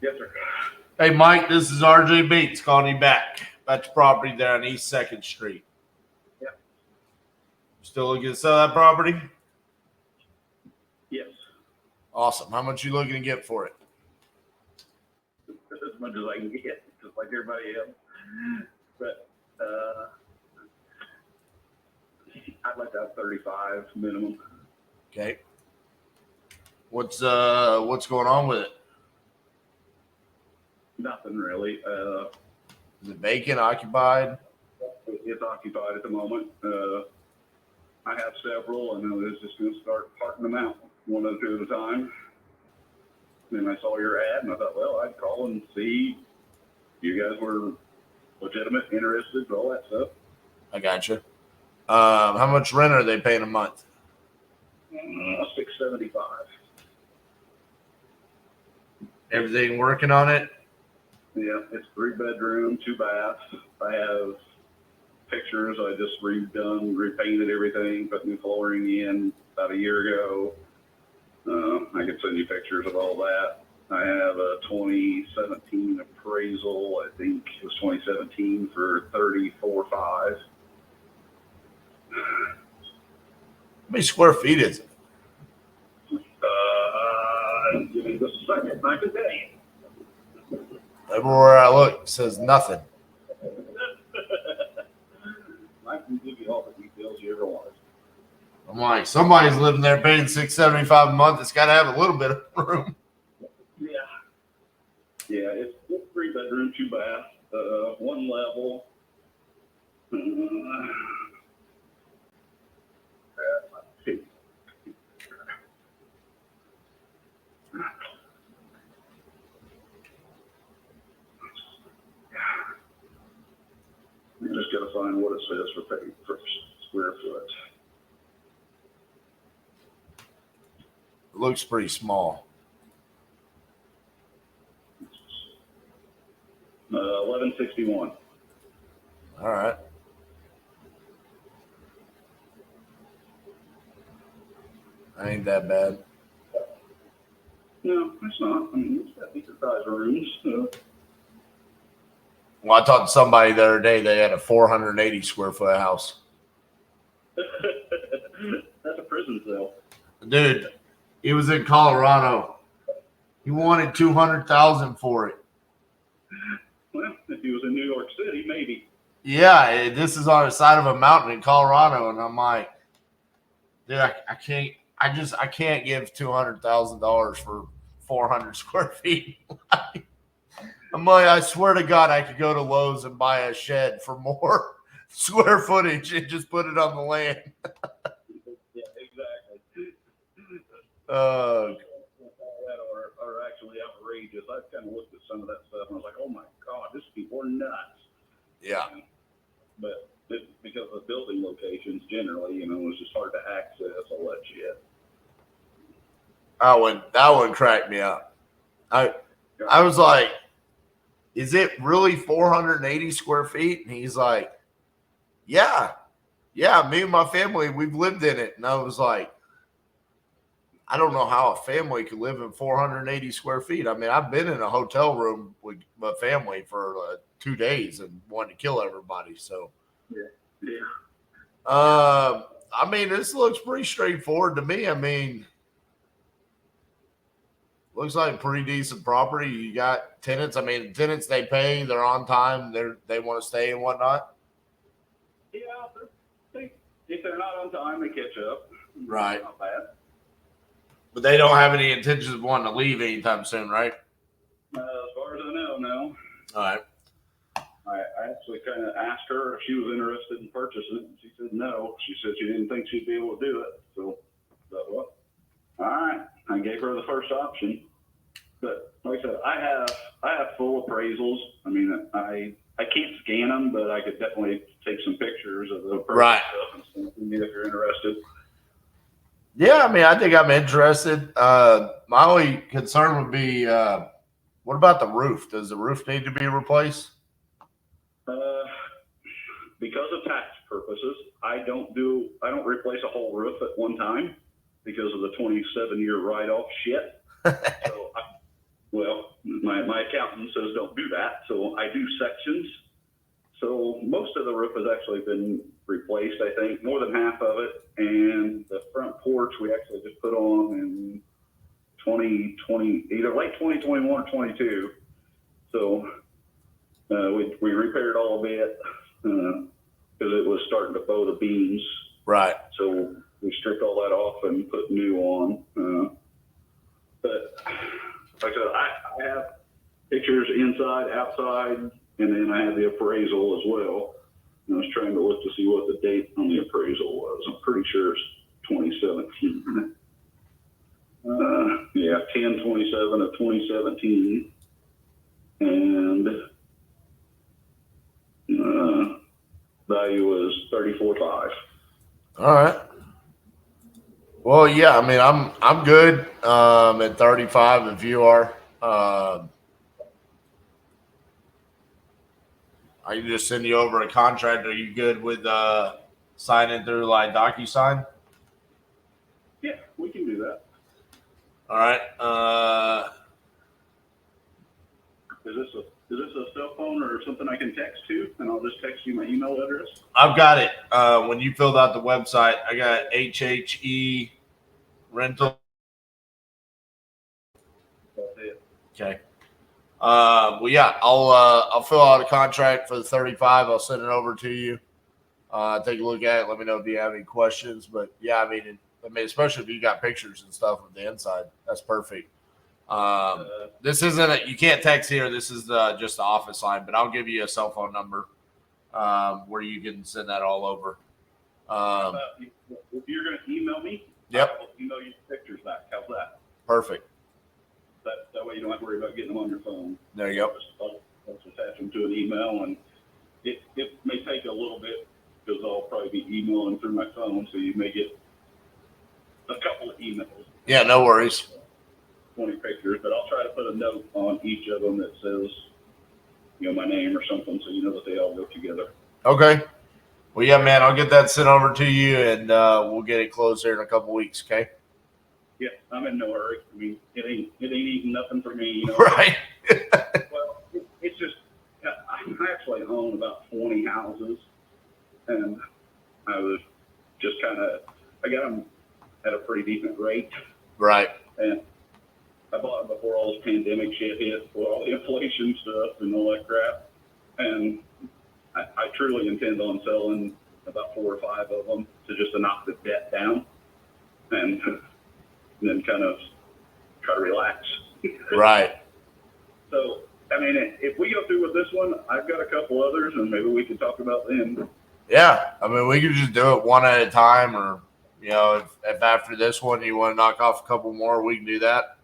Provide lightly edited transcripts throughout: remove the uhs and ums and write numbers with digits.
Yes, sir. Hey, Mike, this is RJ Bates calling you back about your property there on East 2nd Street. Yeah. Still looking to sell that property? Yes. Awesome. How much you looking to get for it? As much as I can get, just like everybody else. But I'd like to have 35 minimum. Okay. What's going on with it? Nothing really. Is it vacant, occupied? It's occupied at the moment. I have several, and I was just going to start parting them out one or two at a time. Then I saw your ad, and I thought, well, I'd call and see if you guys were legitimate, interested, all that stuff. I gotcha. How much rent are they paying a month? $675. Everything working on it? Yeah, it's 3-bedroom, 2 baths. I have pictures. I just repainted everything, put new flooring in about a year ago. I can send you pictures of all that. I have a 2017 appraisal. I think it was 2017 for $34,500. How many square feet is it? Give me just a second. I can tell you. Everywhere I look, it says nothing. I can give you all the details you ever wanted. I'm like, somebody's living there paying $675 a month. It's got to have a little bit of room. Yeah. Yeah, it's 3-bedroom, 2 bath, 1 level. You just got to find what it says for square foot. It looks pretty small. 1161. All right. That ain't that bad. No, it's not. I mean, it's got decent sized rooms. Well, I talked to somebody the other day. They had a 480 square foot house. That's a prison cell. Dude, he was in Colorado. He wanted $200,000 for it. Well, if he was in New York City, maybe. Yeah, this is on the side of a mountain in Colorado, and I'm like, dude, I can't give $200,000 for 400 square feet. I'm like, I swear to God, I could go to Lowe's and buy a shed for more square footage and just put it on the land. Yeah, exactly. Uh, are actually outrageous. I've kind of looked at some of that stuff and I was like, oh my God, these people are nuts. Yeah. But because of the building locations generally, it's just hard to access all that shit. That one cracked me up. I was like, is it really 480 square feet? And he's like, yeah, me and my family, we've lived in it. And I was like, I don't know how a family could live in 480 square feet. I mean, I've been in a hotel room with my family for 2 days and wanted to kill everybody. So, yeah. I mean, this looks pretty straightforward to me. I mean, looks like a pretty decent property. You got tenants. I mean, tenants, they pay, they're on time, they want to stay and whatnot. Yeah, if they're not on time, they catch up. Right. Not bad. But they don't have any intentions of wanting to leave anytime soon, right? As far as I know, no. All right. I actually kind of asked her if she was interested in purchasing it, and she said no. She said she didn't think she'd be able to do it. So I thought, well, all right. I gave her the first option. But like I said, I have full appraisals. I mean, I can't scan them, but I could definitely take some pictures of the appraisal stuff and send them to you if you're interested. Yeah, I mean, I think I'm interested. My only concern would be, what about the roof? Does the roof need to be replaced? Because of tax purposes, I don't replace a whole roof at one time because of the 27-year write-off shit. So Well, my accountant says don't do that, so I do sections. So most of the roof has actually been replaced, I think, more than half of it. And the front porch we actually just put on in 2020, either late 2021 or 22. So we repaired all of it because it was starting to bow the beams. Right. So we stripped all that off and put new on. But like I said, I have pictures inside, outside, and then I have the appraisal as well. And I was trying to look to see what the date on the appraisal was. I'm pretty sure it's 2017. Yeah, 10/27 of 2017. And value was 34.5. All right. Well, yeah, I mean, I'm good at 35 if you are. I can just send you over a contract. Are you good with signing through like DocuSign? Yeah, we can do that. All right. Is this a cell phone or something I can text to? And I'll just text you my email address. I've got it. When you filled out the website, I got HHE rental. That's it. Okay. Well, yeah, I'll fill out a contract for the 35. I'll send it over to you. Take a look at it. Let me know if you have any questions. But yeah, I mean, especially if you got pictures and stuff of the inside, that's perfect. This isn't you can't text here. This is just the office line, but I'll give you a cell phone number where you can send that all over. If you're going to email me, Yep. I'll email you pictures back. How's that? Perfect. That way you don't have to worry about getting them on your phone. There you go. I'll just attach them to an email, and it may take a little bit because I'll probably be emailing through my phone, so you may get a couple of emails. Yeah, no worries. 20 pictures, but I'll try to put a note on each of them that says, my name or something, so you know that they all go together. Okay. Well, yeah, man, I'll get that sent over to you, and we'll get it closed here in a couple weeks. Okay. Yeah, I'm in no hurry. I mean, it ain't eating nothing for me, Right. Well, it's just I actually own about 20 houses, and I was just I got them at a pretty decent rate. Right. And I bought them before all this pandemic shit hit, with all the inflation stuff and all that crap. And I truly intend on selling about 4 or 5 of them to knock the debt down, and then kind of try to relax. Right. So, I mean, if we go through with this one, I've got a couple others, and maybe we can talk about them. Yeah. I mean, we could just do it one at a time, or, if after this one you want to knock off a couple more, we can do that.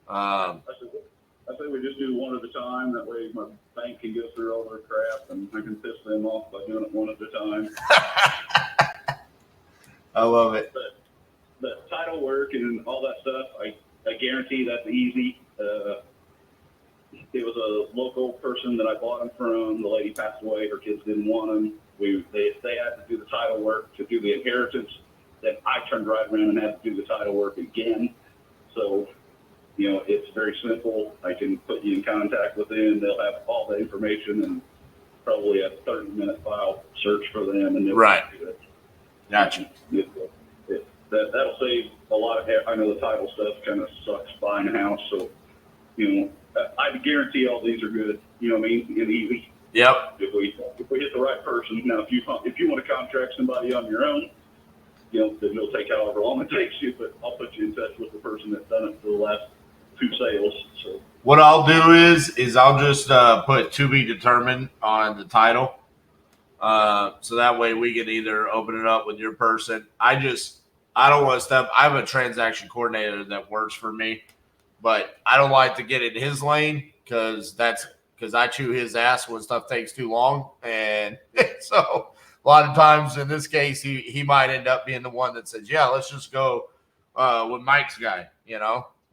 I say we just do one at a time. That way my bank can go through all their crap, and I can piss them off by doing it one at a time. I love it. But the title work and all that stuff, I guarantee that's easy. It was a local person that I bought them from. The lady passed away. Her kids didn't want them. They had to do the title work to do the inheritance. Then I turned right around and had to do the title work again. So, it's very simple. I can put you in contact with them. They'll have all the information and probably a 30-minute file search for them. And right. Do it. Gotcha. That'll save a lot of. I know the title stuff kind of sucks buying a house, so I guarantee all these are good. You know what I mean? And easy. Yep. If we hit the right person. Now, if you want to contract somebody on your own, then it'll take however long it takes you. But I'll put you in touch with the person that's done it for the last 2 sales. So what I'll do is I'll just put to be determined on the title, so that way we can either open it up with your person. I don't want to step. I have a transaction coordinator that works for me, but I don't like to get in his lane because I chew his ass when stuff takes too long. And so a lot of times in this case, he might end up being the one that says, yeah, let's just go with Mike's guy,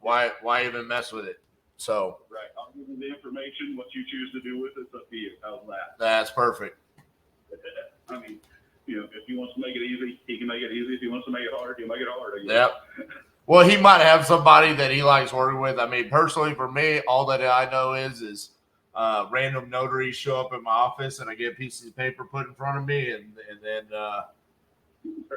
why even mess with it? So right. I'll give you the information. What you choose to do with it's up to you. How's that? That's perfect. I mean, if he wants to make it easy, he can make it easy. If he wants to make it hard, he'll make it hard. Yep. Well, he might have somebody that he likes working with. I mean, personally, for me, all that I know is random notaries show up in my office and I get pieces of paper put in front of me, and then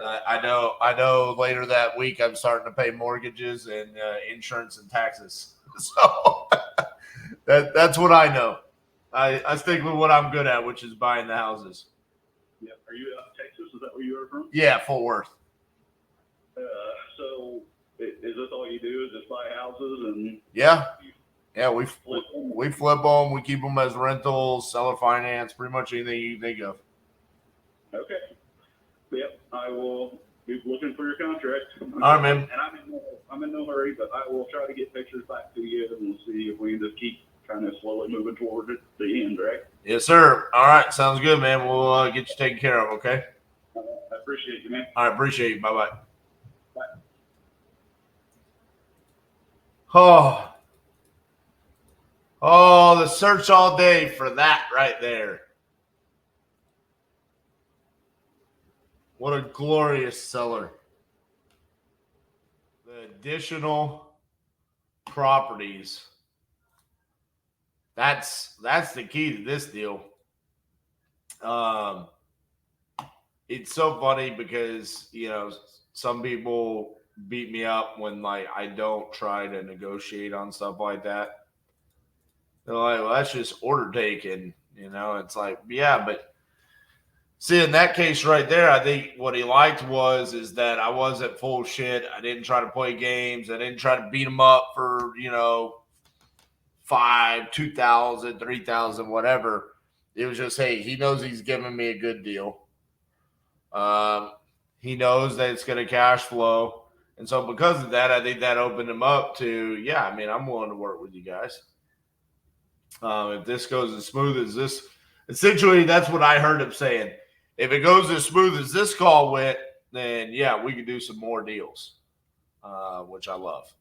I know later that week I'm starting to pay mortgages and insurance and taxes. So that's what I know. I stick with what I'm good at, which is buying the houses. Yeah. Are you out of Texas? Is that where you are from? Yeah, Fort Worth. So is this all you do? Is just buy houses and Yeah, we flip them? we flip them. We keep them as rentals, seller finance, pretty much anything you think of. Okay. Yep. I will be looking for your contract. All right, man. And I'm in no hurry, but I will try to get pictures back to you, and we'll see if we can just keep kind of slowly moving toward the end, right? Yes, sir. All right, sounds good, man. We'll get you taken care of. Okay. I appreciate you, man. All right, appreciate you. Bye-bye. Bye. Oh, the search all day for that right there. What a glorious seller. The additional properties. That's the key to this deal. It's so funny because, some people beat me up when I don't try to negotiate on stuff like that. They're like, well, that's just order taken. It's like, yeah, but see, in that case right there, I think what he liked is that I wasn't full shit. I didn't try to play games. I didn't try to beat him up for, 5, 2,000, 3,000, whatever. It was just, hey, he knows he's giving me a good deal. He knows that it's going to cash flow. And so because of that, I think that opened him up to, yeah, I mean, I'm willing to work with you guys. If this goes as smooth as this, essentially that's what I heard him saying. If it goes as smooth as this call went, then yeah, we could do some more deals, which I love.